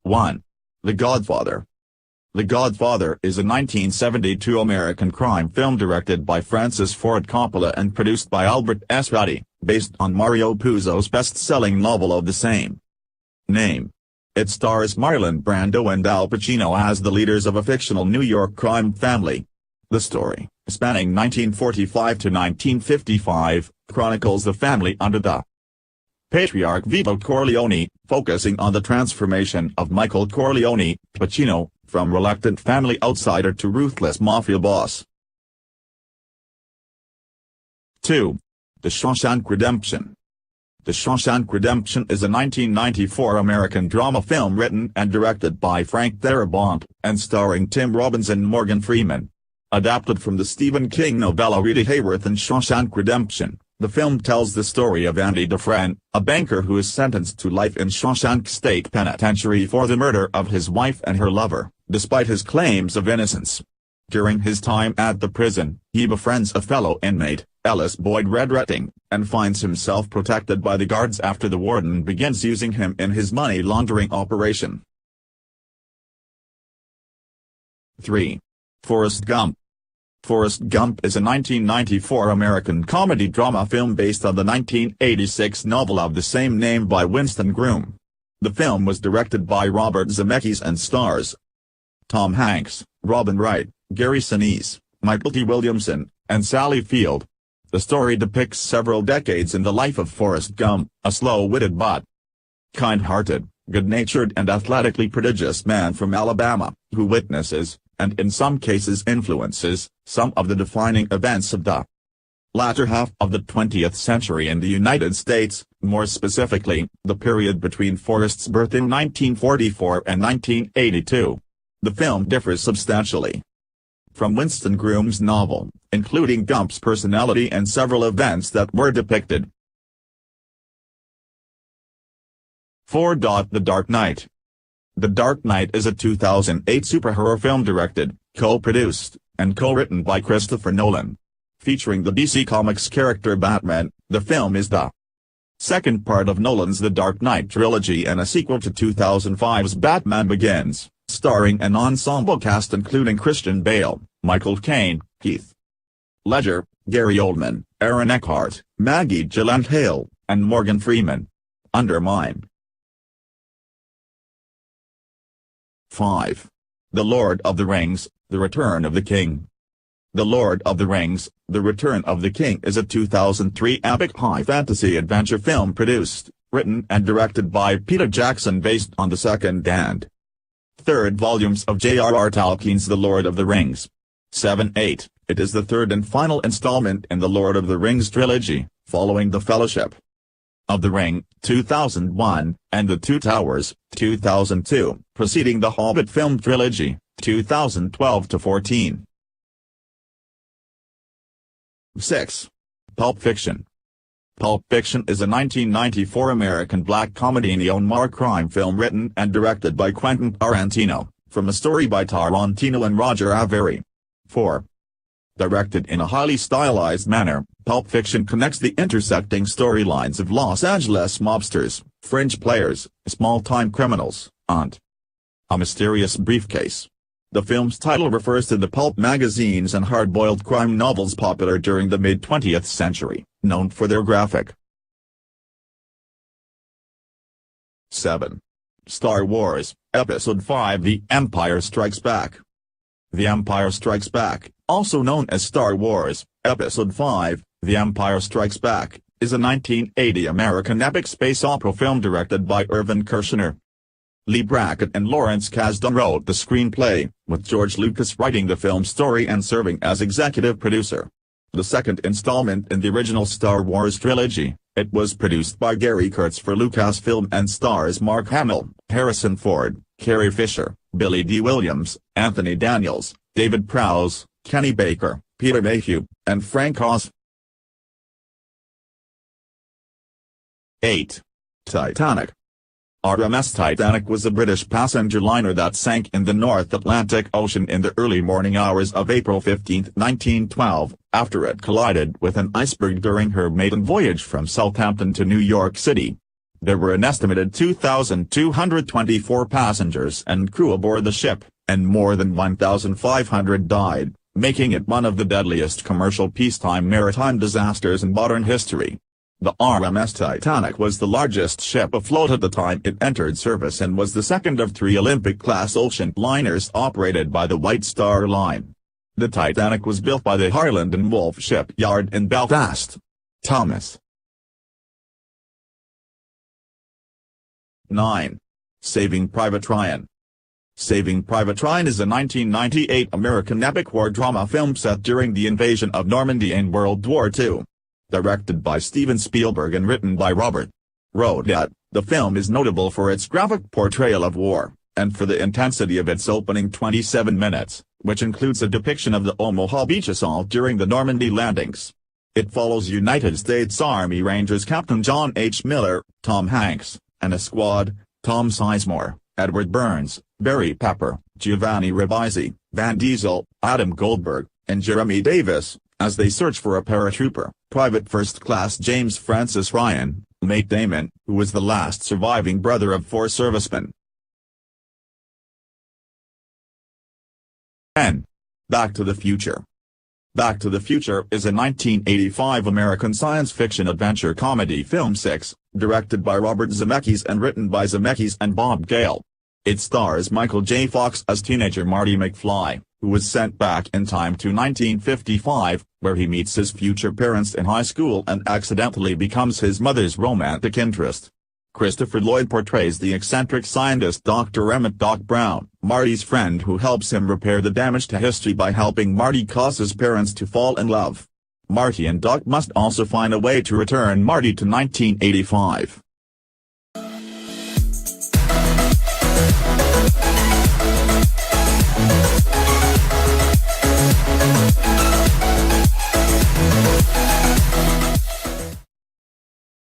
1. The Godfather. The Godfather is a 1972 American crime film directed by Francis Ford Coppola and produced by Albert S. Ruddy, based on Mario Puzo's best-selling novel of the same name. It stars Marlon Brando and Al Pacino as the leaders of a fictional New York crime family. The story, spanning 1945 to 1955, chronicles the family under the patriarch Vito Corleone, focusing on the transformation of Michael Corleone, Pacino, from reluctant family outsider to ruthless mafia boss. 2. The Shawshank Redemption. The Shawshank Redemption is a 1994 American drama film written and directed by Frank Darabont, and starring Tim Robbins and Morgan Freeman. Adapted from the Stephen King novella Rita Hayworth and Shawshank Redemption, the film tells the story of Andy Dufresne, a banker who is sentenced to life in Shawshank State Penitentiary for the murder of his wife and her lover, despite his claims of innocence. During his time at the prison, he befriends a fellow inmate, Ellis Boyd Redretting, and finds himself protected by the guards after the warden begins using him in his money laundering operation. 3. Forrest Gump. Forrest Gump is a 1994 American comedy drama film based on the 1986 novel of the same name by Winston Groom. The film was directed by Robert Zemeckis and stars Tom Hanks, Robin Wright, Gary Sinise, Michael T. Williamson, and Sally Field. The story depicts several decades in the life of Forrest Gump, a slow-witted but kind-hearted, good-natured and athletically prodigious man from Alabama, who witnesses, and in some cases influences, some of the defining events of the latter half of the 20th century in the United States, more specifically, the period between Forrest's birth in 1944 and 1982. The film differs substantially from Winston Groom's novel, including Gump's personality and several events that were depicted. 4. The Dark Knight. The Dark Knight is a 2008 superhero film directed, co-produced, and co-written by Christopher Nolan. Featuring the DC Comics character Batman, the film is the second part of Nolan's The Dark Knight trilogy and a sequel to 2005's Batman Begins, starring an ensemble cast including Christian Bale, Michael Caine, Heath Ledger, Gary Oldman, Aaron Eckhart, Maggie Gyllenhaal, and Morgan Freeman. Undermine. 5. The Lord of the Rings, The Return of the King. The Lord of the Rings, The Return of the King is a 2003 epic high-fantasy adventure film produced, written and directed by Peter Jackson based on the second and third volumes of J.R.R. Tolkien's The Lord of the Rings. 7-8, it is the third and final installment in the Lord of the Rings trilogy, following The Fellowship of the Ring, 2001, and The Two Towers, 2002, preceding the Hobbit film trilogy, 2012-14. 6. Pulp Fiction. Pulp Fiction is a 1994 American black comedy neo-noir crime film written and directed by Quentin Tarantino, from a story by Tarantino and Roger Avary. 4. Directed in a highly stylized manner, Pulp Fiction connects the intersecting storylines of Los Angeles mobsters, fringe players, small-time criminals, and a mysterious briefcase. The film's title refers to the pulp magazines and hard-boiled crime novels popular during the mid-20th century, known for their graphic. 7. Star Wars, Episode V: The Empire Strikes Back. The Empire Strikes Back, also known as Star Wars, Episode V: The Empire Strikes Back, is a 1980 American epic space opera film directed by Irvin Kershner. Lee Brackett and Lawrence Kasdan wrote the screenplay, with George Lucas writing the film's story and serving as executive producer. The second installment in the original Star Wars trilogy, it was produced by Gary Kurtz for Lucasfilm and stars Mark Hamill, Harrison Ford, Carrie Fisher, Billy D. Williams, Anthony Daniels, David Prowse, Kenny Baker, Peter Mayhew, and Frank Oz. 8. Titanic. RMS Titanic was a British passenger liner that sank in the North Atlantic Ocean in the early morning hours of April 15, 1912, after it collided with an iceberg during her maiden voyage from Southampton to New York City. There were an estimated 2,224 passengers and crew aboard the ship, and more than 1,500 died, making it one of the deadliest commercial peacetime maritime disasters in modern history. The RMS Titanic was the largest ship afloat at the time it entered service and was the second of 3 Olympic-class ocean liners operated by the White Star Line. The Titanic was built by the Harland and Wolff Shipyard in Belfast. Thomas. 9. Saving Private Ryan. Saving Private Ryan is a 1998 American epic war drama film set during the invasion of Normandy in World War II. Directed by Steven Spielberg and written by Robert Rodat, the film is notable for its graphic portrayal of war, and for the intensity of its opening 27 minutes, which includes a depiction of the Omaha Beach assault during the Normandy landings. It follows United States Army Rangers Captain John H. Miller, Tom Hanks, and a squad, Tom Sizemore, Edward Burns, Barry Pepper, Giovanni Ribisi, Van Diesel, Adam Goldberg, and Jeremy Davis, as they search for a paratrooper, Private First Class James Francis Ryan, Matt Damon, who was the last surviving brother of 4 servicemen. 10. Back to the Future. Back to the Future is a 1985 American science fiction adventure comedy film 6, directed by Robert Zemeckis and written by Zemeckis and Bob Gale. It stars Michael J. Fox as teenager Marty McFly, who was sent back in time to 1955, where he meets his future parents in high school and accidentally becomes his mother's romantic interest. Christopher Lloyd portrays the eccentric scientist Dr. Emmett Doc Brown, Marty's friend who helps him repair the damage to history by helping Marty cause his parents to fall in love. Marty and Doc must also find a way to return Marty to 1985.